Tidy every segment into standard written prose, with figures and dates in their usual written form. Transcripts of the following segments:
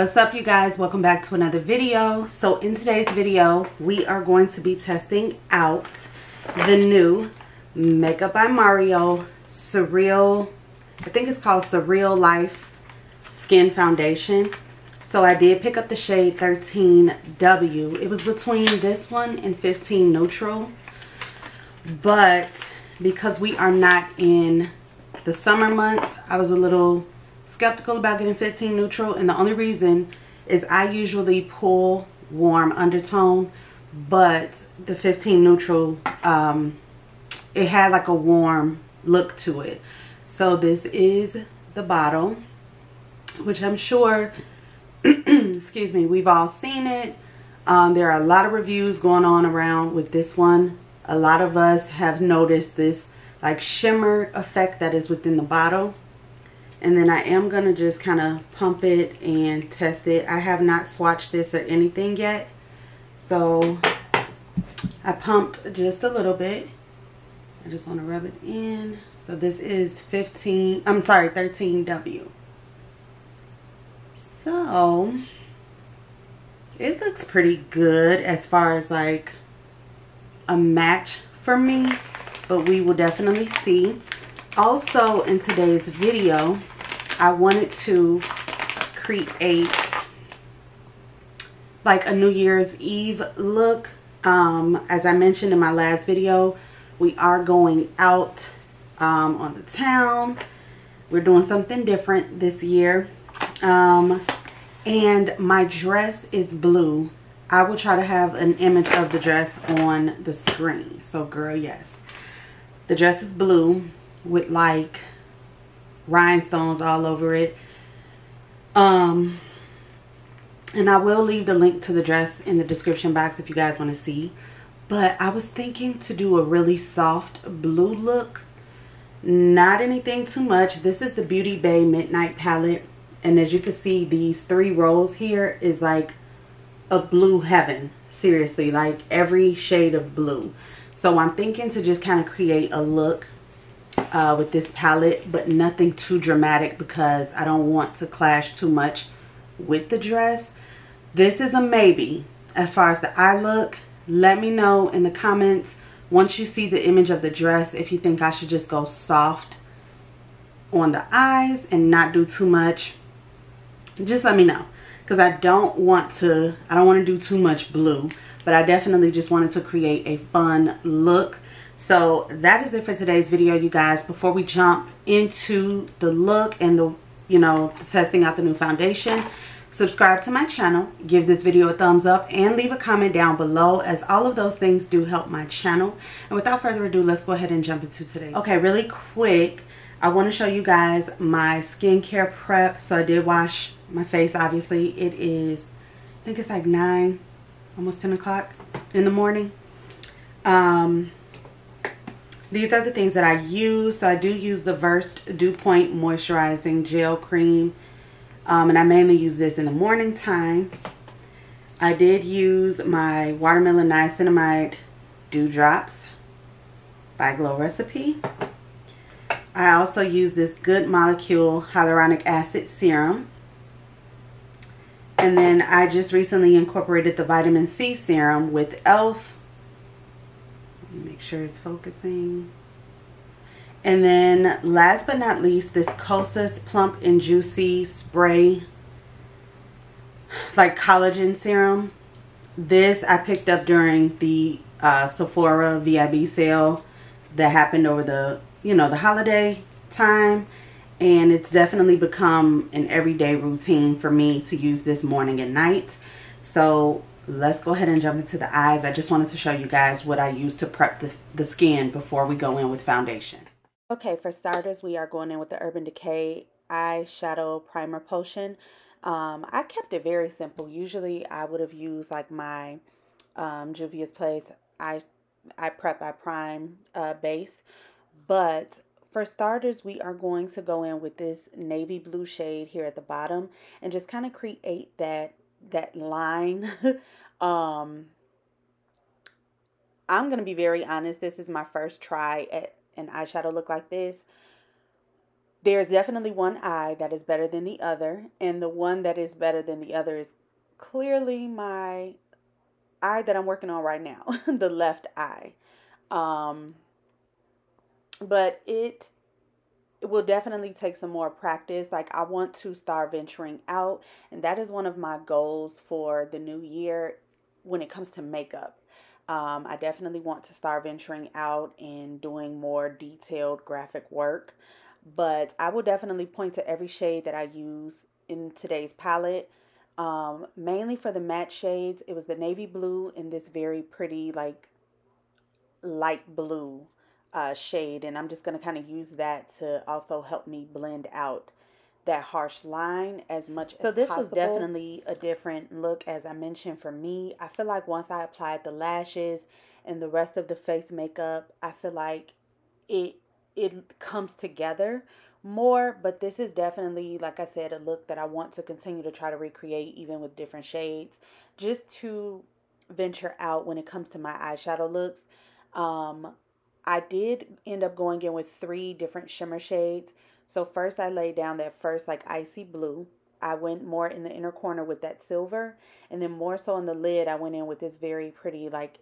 What's up, you guys? Welcome back to another video. So in today's video, we are going to be testing out the new Makeup by Mario Surreal, I think it's called Surreal Life Skin Foundation. So I did pick up the shade 13W. It was between this one and 15 Neutral. But because we are not in the summer months, I was a little skeptical about getting 15 Neutral, and the only reason is I usually pull warm undertone, but the 15 Neutral, it had like a warm look to it. So this is the bottle, which I'm sure excuse me, we've all seen it. There are a lot of reviews going on around with this one. A lot of us have noticed this like shimmer effect that is within the bottle. And then I am going to just kind of pump it and test it. I have not swatched this or anything yet. So I pumped just a little bit. I just want to rub it in. So this is 13W. So it looks pretty good as far as like a match for me, but we will definitely see. Also in today's video, I wanted to create like a New Year's Eve look. As I mentioned in my last video, we are going out on the town. We're doing something different this year. And my dress is blue. I will try to have an image of the dress on the screen. So girl, yes. The dress is blue with like rhinestones all over it. And I will leave the link to the dress in the description box if you guys want to see. But I was thinking to do a really soft blue look. Not anything too much. This is the Beauty Bay Midnight palette. And as you can see, these 3 rows here is like a blue heaven. Seriously, like every shade of blue. So I'm thinking to just kind of create a look with this palette, but nothing too dramatic because I don't want to clash too much with the dress. This is a maybe as far as the eye look. Let me know in the comments once you see the image of the dress if you think I should just go soft on the eyes and not do too much. Just let me know, because I don't want to do too much blue, but I definitely just wanted to create a fun look. So that is it for today's video, you guys. Before we jump into the look and the testing out the new foundation, subscribe to my channel, give this video a thumbs up, and leave a comment down below, as all of those things do help my channel. And without further ado, let's go ahead and jump into today's. Okay, really quick, I want to show you guys my skincare prep. So I did wash my face, obviously. It is, I think it's like 9, almost 10 o'clock in the morning. These are the things that I use. So I do use the Versed Dew Point Moisturizing Gel Cream. And I mainly use this in the morning time. I did use my Watermelon Niacinamide Dew Drops by Glow Recipe. I also use this Good Molecule Hyaluronic Acid Serum. And then I just recently incorporated the Vitamin C Serum with e.l.f. Let me make sure it's focusing. And then last but not least, this Kosas Plump and Juicy Spray, like collagen serum. This I picked up during the Sephora VIB sale that happened over the the holiday time, and it's definitely become an everyday routine for me to use this morning and night. So let's go ahead and jump into the eyes. I just wanted to show you guys what I use to prep the skin before we go in with foundation. Okay, for starters, we are going in with the Urban Decay Eyeshadow Primer Potion. I kept it very simple. Usually I would have used like my Juvia's Place I Prep I Prime base. But for starters, we are going to go in with this navy blue shade here at the bottom and just kind of create that line. I'm going to be very honest. This is my first try at an eyeshadow look like this. There's definitely one eye that is better than the other, and the one that is better than the other is clearly my eye that I'm working on right now, the left eye. But it will definitely take some more practice. Like, I want to start venturing out, and that is one of my goals for the new year when it comes to makeup. I definitely want to start venturing out and doing more detailed graphic work, but I will definitely point to every shade that I use in today's palette. Mainly for the matte shades, it was the navy blue and this very pretty like light blue shade, and I'm just going to kind of use that to also help me blend out that harsh line as much as possible. So this was definitely a different look, as I mentioned. For me, I feel like once I applied the lashes and the rest of the face makeup, I feel like it comes together more. But this is definitely, like I said, a look that I want to continue to try to recreate, even with different shades, just to venture out when it comes to my eyeshadow looks. I did end up going in with 3 different shimmer shades. So first I laid down that first like icy blue. I went more in the inner corner with that silver, and then more so on the lid I went in with this very pretty like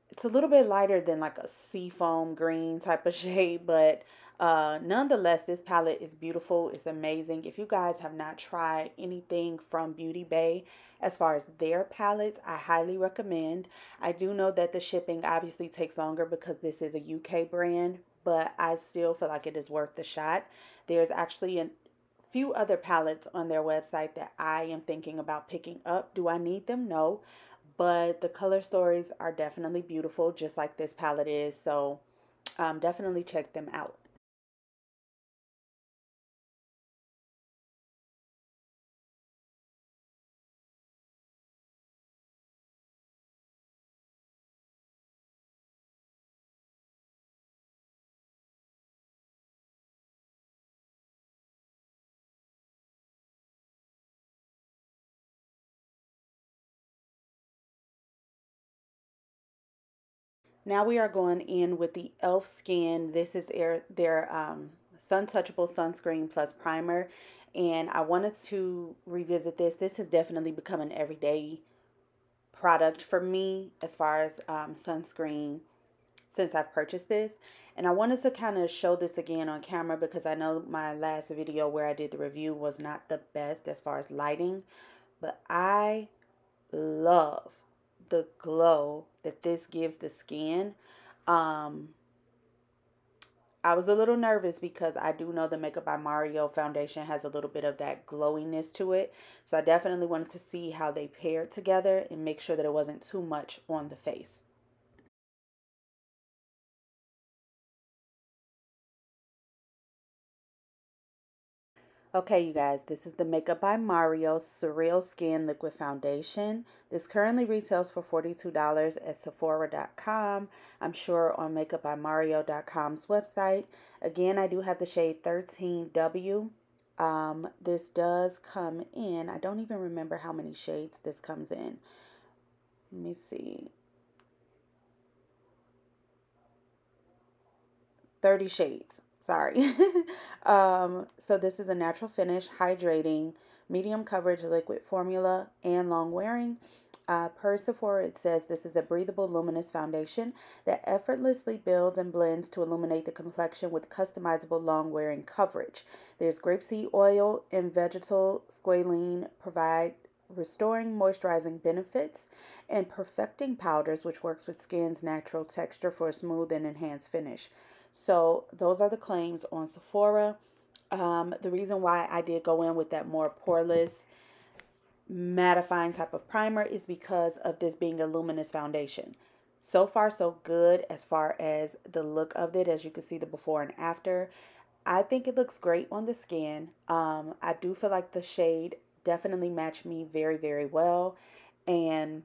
it's a little bit lighter than like a seafoam green type of shade, but nonetheless, this palette is beautiful. It's amazing. If you guys have not tried anything from Beauty Bay as far as their palettes, I highly recommend. I do know that the shipping obviously takes longer because this is a UK brand, but I still feel like it is worth the shot. There's actually a few other palettes on their website that I am thinking about picking up. Do I need them? No. But the color stories are definitely beautiful, just like this palette is. So definitely check them out. Now we are going in with the e.l.f. Skin. This is their Sun Touchable Sunscreen Plus Primer. And I wanted to revisit this. This has definitely become an everyday product for me as far as sunscreen since I've purchased this. And I wanted to kind of show this again on camera because I know my last video where I did the review was not the best as far as lighting. But I love the glow that this gives the skin. I was a little nervous because I do know the Makeup by Mario foundation has a little bit of that glowiness to it. So I definitely wanted to see how they paired together and make sure that it wasn't too much on the face. Okay, you guys, this is the Makeup by Mario Surreal Skin Liquid Foundation. This currently retails for $42 at Sephora.com. I'm sure on makeupbymario.com's website. Again, I do have the shade 13W. This does come in, I don't even remember how many shades this comes in. Let me see. 30 shades. Sorry. So this is a natural finish, hydrating, medium coverage liquid formula, and long wearing. Per Sephora, it says this is a breathable, luminous foundation that effortlessly builds and blends to illuminate the complexion with customizable, long-wearing coverage. There's grapeseed oil and vegetal squalene provide restoring moisturizing benefits, and perfecting powders, which works with skin's natural texture for a smooth and enhanced finish. So those are the claims on Sephora. The reason why I did go in with that more poreless, mattifying type of primer is because of this being a luminous foundation. So far so good as far as the look of it. As you can see, the before and after, I think it looks great on the skin. I do feel like the shade definitely matched me very, very well. And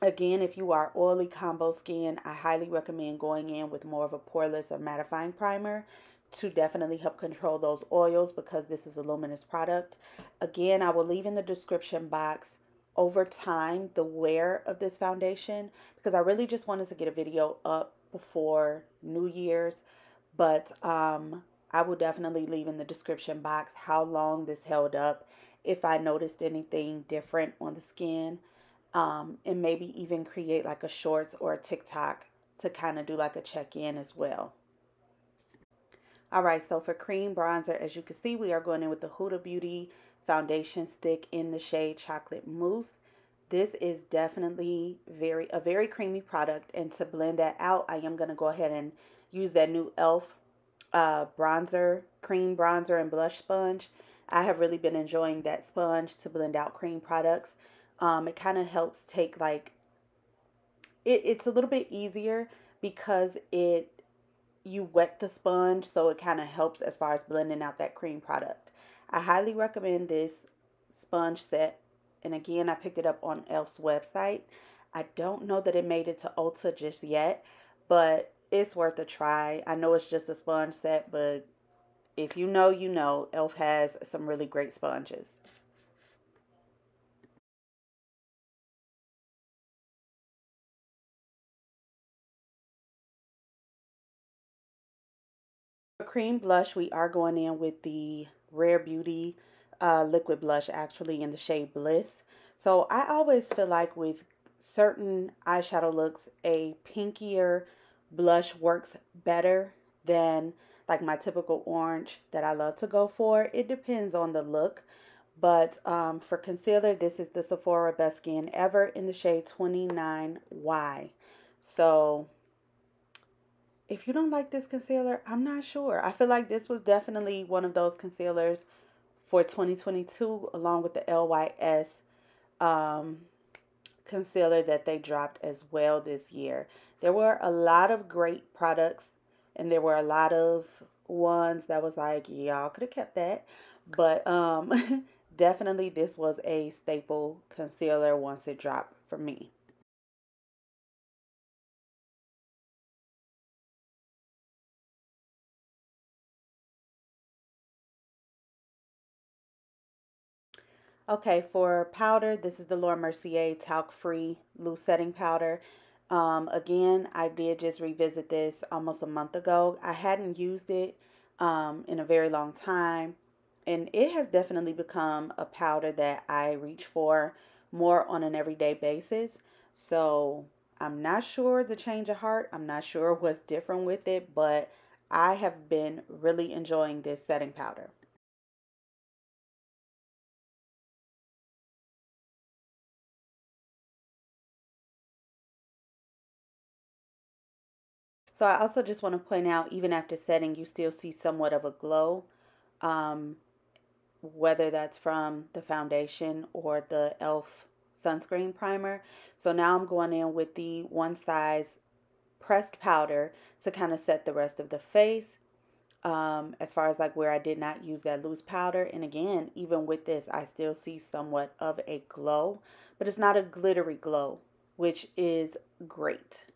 again, if you are oily combo skin, I highly recommend going in with more of a poreless or mattifying primer to definitely help control those oils, because this is a luminous product. Again, I will leave in the description box over time the wear of this foundation, because I really just wanted to get a video up before New Year's. But I will definitely leave in the description box how long this held up, if I noticed anything different on the skin, and maybe even create like a shorts or a TikTok to kind of do like a check-in as well. All right, so for cream bronzer, as you can see, we are going in with the Huda Beauty foundation stick in the shade Chocolate Mousse. This is definitely a very creamy product, and to blend that out, I am going to go ahead and use that new e.l.f. Cream bronzer and blush sponge. I have really been enjoying that sponge to blend out cream products. It kind of helps take like, it's a little bit easier because you wet the sponge, so it kind of helps as far as blending out that cream product. I highly recommend this sponge set, and again, I picked it up on e.l.f.'s website. I don't know that it made it to Ulta just yet, but it's worth a try. I know it's just a sponge set, but if you know, you know, e.l.f. has some really great sponges. For cream blush, we are going in with the Rare Beauty liquid blush, actually in the shade Bliss. So I always feel like with certain eyeshadow looks, a pinkier blush works better than like my typical orange that I love to go for. It depends on the look. But for concealer, this is the Sephora Best Skin Ever in the shade 29Y. So if you don't like this concealer, I'm not sure. I feel like this was definitely one of those concealers for 2022, along with the LYS concealer that they dropped as well this year. There were a lot of great products, and there were a lot of ones that was like, y'all could have kept that. But definitely this was a staple concealer once it dropped for me. Okay, for powder, this is the Laura Mercier talc-free loose setting powder. Again, I did just revisit this almost a month ago. I hadn't used it in a very long time, and it has definitely become a powder that I reach for more on an everyday basis. So I'm not sure the change of heart. I'm not sure what's different with it, but I have been really enjoying this setting powder. So I also just want to point out, even after setting, you still see somewhat of a glow, um, whether that's from the foundation or the e.l.f. sunscreen primer. So now I'm going in with the one size pressed powder to kind of set the rest of the face, as far as like where I did not use that loose powder. And again, even with this, I still see somewhat of a glow, but it's not a glittery glow, which is great.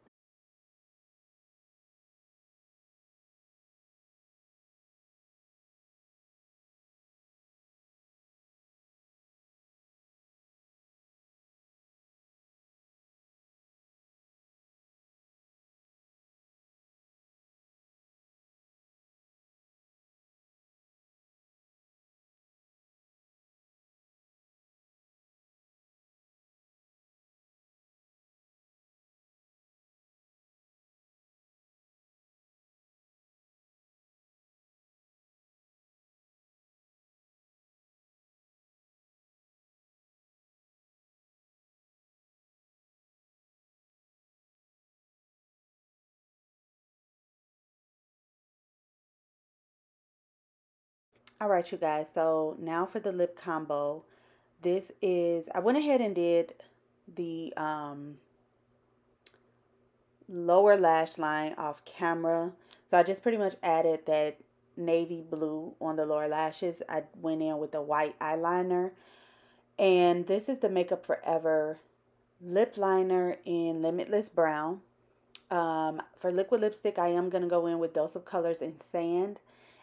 All right, you guys. So now for the lip combo. This is, I went ahead and did the lower lash line off camera. So I just pretty much added that navy blue on the lower lashes. I went in with a white eyeliner. And this is the Makeup Forever lip liner in Limitless Brown. For liquid lipstick, I am going to go in with Dose of Colors in Sand.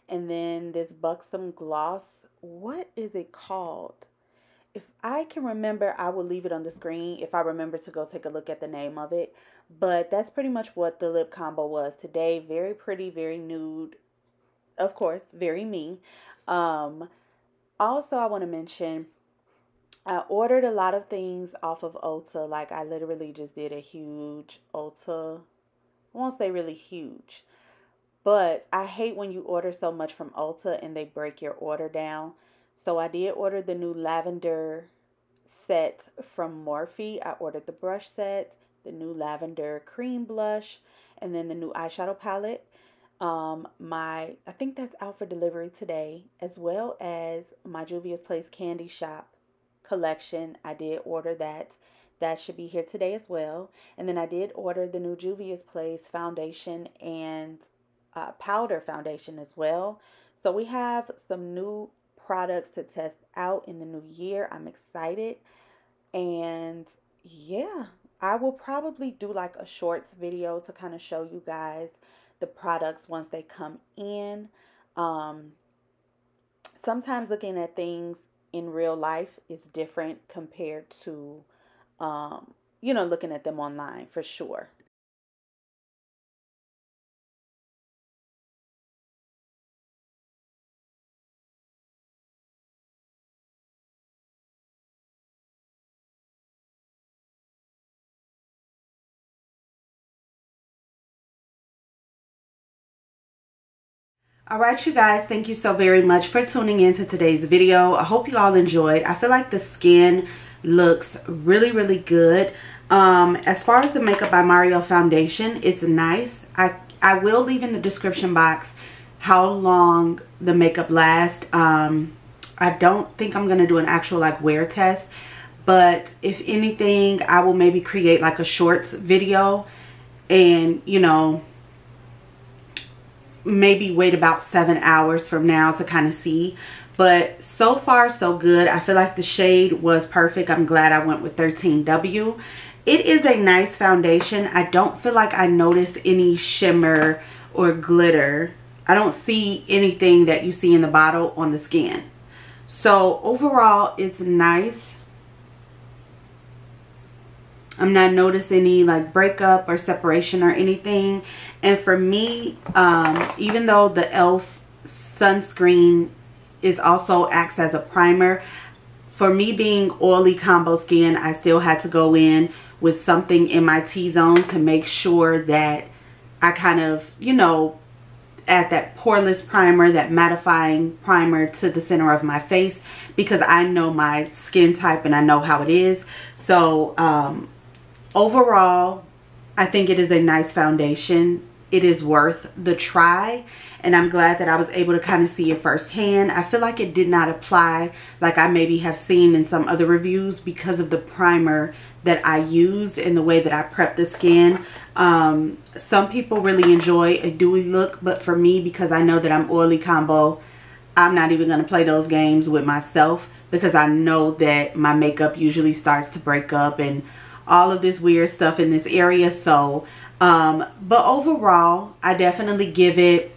And then this Buxom Gloss. What is it called? if I can remember, I will leave it on the screen if I remember to go take a look at the name of it. But that's pretty much what the lip combo was today. Very pretty, very nude. Of course, very me. Also, I want to mention, I ordered a lot of things off of Ulta. Like, I literally just did a huge Ulta. I won't say really huge, but I hate when you order so much from Ulta and they break your order down. So I did order the new lavender set from Morphe. I ordered the brush set, the new lavender cream blush, and then the new eyeshadow palette. I think that's out for delivery today, as well as my Juvia's Place Candy Shop collection. I did order that. That should be here today as well. And then I did order the new Juvia's Place foundation and powder foundation as well. So we have some new products to test out in the new year. I'm excited. And yeah, I will probably do like a shorts video to kind of show you guys the products once they come in. Sometimes looking at things in real life is different compared to you know, looking at them online, for sure. Alright, you guys, thank you so very much for tuning in to today's video. I hope you all enjoyed. I feel like the skin looks really, really good. As far as the Makeup by Mario foundation, it's nice. I will leave in the description box how long the makeup lasts. I don't think I'm going to do an actual like wear test, but if anything, I will maybe create like a shorts video and, you know, maybe wait about 7 hours from now to kind of see. But so far so good. I feel like the shade was perfect. I'm glad I went with 13W. It is a nice foundation. I don't feel like I noticed any shimmer or glitter. I don't see anything that you see in the bottle on the skin. So overall, it's nice. I'm not noticing any like breakup or separation or anything. And for me, even though the e.l.f. sunscreen is also acts as a primer, for me being oily combo skin, I still had to go in with something in my T-zone to make sure that I kind of, you know, add that poreless primer, that mattifying primer to the center of my face, because I know my skin type and I know how it is. So overall, I think it is a nice foundation. It is worth the try, and I'm glad that I was able to kind of see it firsthand. I feel like it did not apply like I maybe have seen in some other reviews because of the primer that I used and the way that I prepped the skin. Some people really enjoy a dewy look, but for me, because I know that I'm oily combo, I'm not even going to play those games with myself, because I know that my makeup usually starts to break up and all of this weird stuff in this area. So but overall, I definitely give it,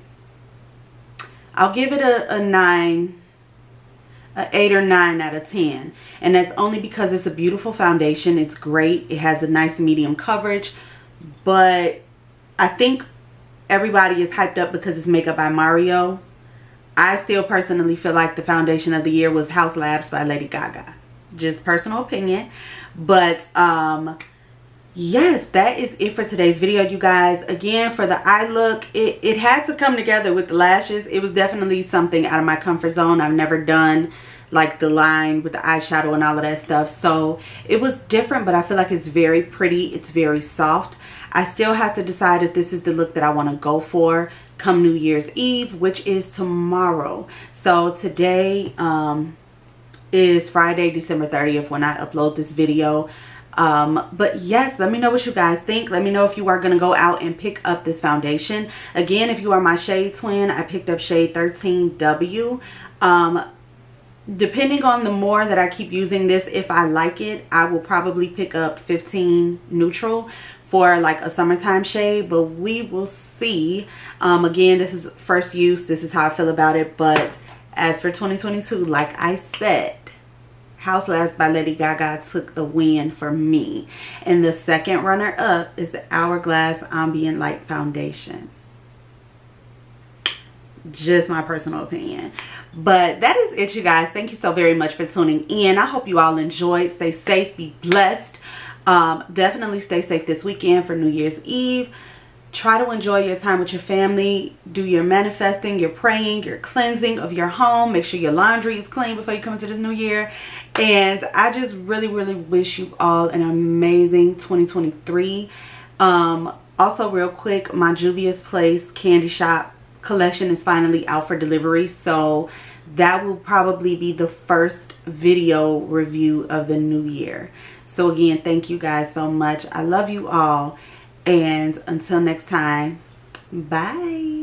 I'll give it a 9, an 8 or 9 out of 10. And that's only because it's a beautiful foundation. It's great. It has a nice medium coverage. But I think everybody is hyped up because it's Makeup by Mario. I still personally feel like the foundation of the year was House Labs by Lady Gaga. Just personal opinion. But yes, that is it for today's video, you guys. Again, for the eye look, it had to come together with the lashes. It was definitely something out of my comfort zone. I've never done like the line with the eyeshadow and all of that stuff. So it was different, but I feel like it's very pretty. It's very soft. I still have to decide if this is the look that I want to go for come New Year's Eve, which is tomorrow. So today is Friday, December 30th when I upload this video. But yes, let me know what you guys think. Let me know if you are going to go out and pick up this foundation. Again, if you are my shade twin, I picked up shade 13W. Depending on the more that I keep using this, if I like it, I will probably pick up 15 neutral for like a summertime shade, but we will see. Again, this is first use. This is how I feel about it. But as for 2022, like I said, House Labs by Lady Gaga took the win for me. And the second runner-up is the Hourglass Ambient Light Foundation. Just my personal opinion. But that is it, you guys. Thank you so very much for tuning in. I hope you all enjoyed. Stay safe, be blessed. Definitely stay safe this weekend for New Year's Eve. Try to enjoy your time with your family. Do your manifesting, your praying, your cleansing of your home. Make sure your laundry is clean before you come into this new year. And I just really, really wish you all an amazing 2023. Also, real quick, my Juvia's Place Candy Shop collection is finally out for delivery. So that will probably be the first video review of the new year. So again, thank you guys so much. I love you all. And until next time, bye.